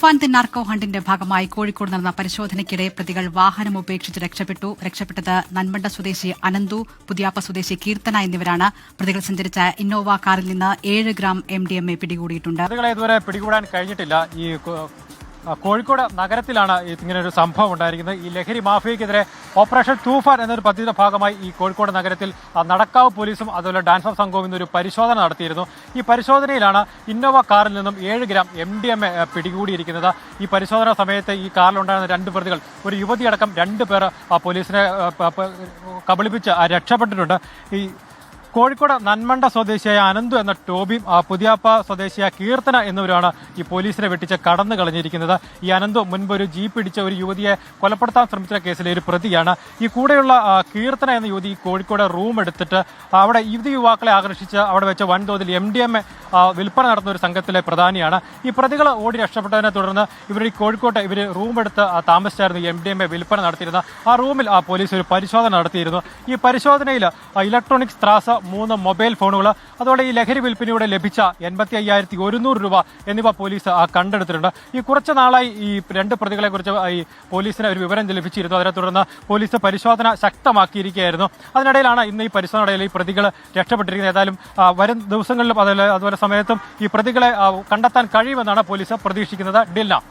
Toofan the narco ഹണ്ടിന്റെ ഭാഗമായി കോഴിക്കോട് നടന്ന പരിശോധനയ്ക്കിടെ പ്രതികൾ വാഹനം ഉപേക്ഷിച്ച് രക്ഷപ്പെട്ടത് നന്മണ്ട സ്വദേശി അനന്തു, പുതിയാപ്പ സ്വദേശി കീർത്തന എന്നിവരാണ്. പ്രതികൾ സഞ്ചരിച്ച ഇന്നോവ കാറിൽ നിന്ന് 7 ഗ്രാം MDMA പിടികൂടിയിട്ടുണ്ട്. പ്രതികളെ ഇതുവരെ പിടികൂടാൻ കഴിഞ്ഞിട്ടില്ല. ഈ കോഴിക്കോട് നഗരത്തിലാണ് ഇങ്ങനെ ഒരു സംഭവം ഉണ്ടായിരിക്കുന്നത്. ഈ ലഹരി മാഫിയക്കെതിരെ ഓപ്പറേഷൻ തൂഫാൻ എന്നൊരു പദ്ധതിയുടെ ഭാഗമായി ഈ കോഴിക്കോട് നഗരത്തിൽ നടക്കാവ് പോലീസും അതുപോലെ ഡാൻസ് ഓഫ് സംഘവും ഇന്നൊരു പരിശോധന നടത്തിയിരുന്നു. ഈ പരിശോധനയിലാണ് ഇന്നോവ കാറിൽ നിന്നും 7 ഗ്രാം MDMA പിടികൂടിയിരിക്കുന്നത്. ഈ പരിശോധന സമയത്ത് ഈ കാറിലുണ്ടായിരുന്ന 2 പ്രതികൾ, ഒരു യുവതിയടക്കം 2 പേർ പോലീസിനെ കബളിപ്പിച്ച് രക്ഷപ്പെട്ടിട്ടുണ്ട്. ഈ കോഴിക്കോട് നന്മണ്ട സ്വദേശിയായ അനന്തു എന്ന ടോബിയും പുതിയാപ്പ സ്വദേശിയായ കീർത്തന എന്നിവരാണ് ഈ പോലീസിനെ വെട്ടിച്ച് കടന്നു കളഞ്ഞിരിക്കുന്നത്. ഈ അനന്തു മുൻപ് ഒരു ജീപ്പ് ഇടിച്ച ഒരു യുവതിയെ കൊലപ്പെടുത്താൻ ശ്രമിച്ച കേസിലെ ഒരു പ്രതിയാണ്. ഈ കൂടെയുള്ള കീർത്തന എന്ന യുവതി കോഴിക്കോട് റൂം എടുത്തിട്ട് അവിടെ യുവാക്കളെ ആകർഷിച്ച് അവിടെ വെച്ച് വൻതോതിൽ MDMA വിൽപ്പന നടത്തുന്ന ഒരു സംഘത്തിലെ പ്രധാനിയാണ്. ഈ പ്രതികൾ ഓടി രക്ഷപ്പെട്ടതിനെ തുടർന്ന് ഇവർ ഈ കോഴിക്കോട്ട് റൂം എടുത്ത് താമസിച്ചായിരുന്നു MDMA വിൽപ്പന നടത്തിയിരുന്ന ആ റൂമിൽ പോലീസ് ഒരു പരിശോധന നടത്തിയിരുന്നു. ഈ പരിശോധനയിൽ ഇലക്ട്രോണിക്സ് ത്രാസ്, 3 മൊബൈൽ ഫോണുകൾ, അതുപോലെ ഈ ലഹരി വിൽപ്പനയുടെ ലഭിച്ച 85,100 രൂപ എന്നിവ പോലീസ് കണ്ടെടുത്തിട്ടുണ്ട്. ഈ കുറച്ച് നാളായി ഈ 2 പ്രതികളെ കുറിച്ച് ഈ പോലീസിന് ഒരു വിവരം ലഭിച്ചിരുന്നു. അതിനെ തുടർന്ന് പോലീസ് പരിശോധന ശക്തമാക്കിയിരിക്കുകയായിരുന്നു. അതിനിടയിലാണ് ഇന്ന് ഈ പരിശോധനയിൽ ഈ പ്രതികൾ രക്ഷപ്പെട്ടിരിക്കുന്നത്. ഏതായാലും വരും ദിവസങ്ങളിലും അതുപോലെ സമയത്തും ഈ പ്രതികളെ കണ്ടെത്താൻ കഴിയുമെന്നാണ് പോലീസ് പ്രതീക്ഷിക്കുന്നത്. ഡിൽന.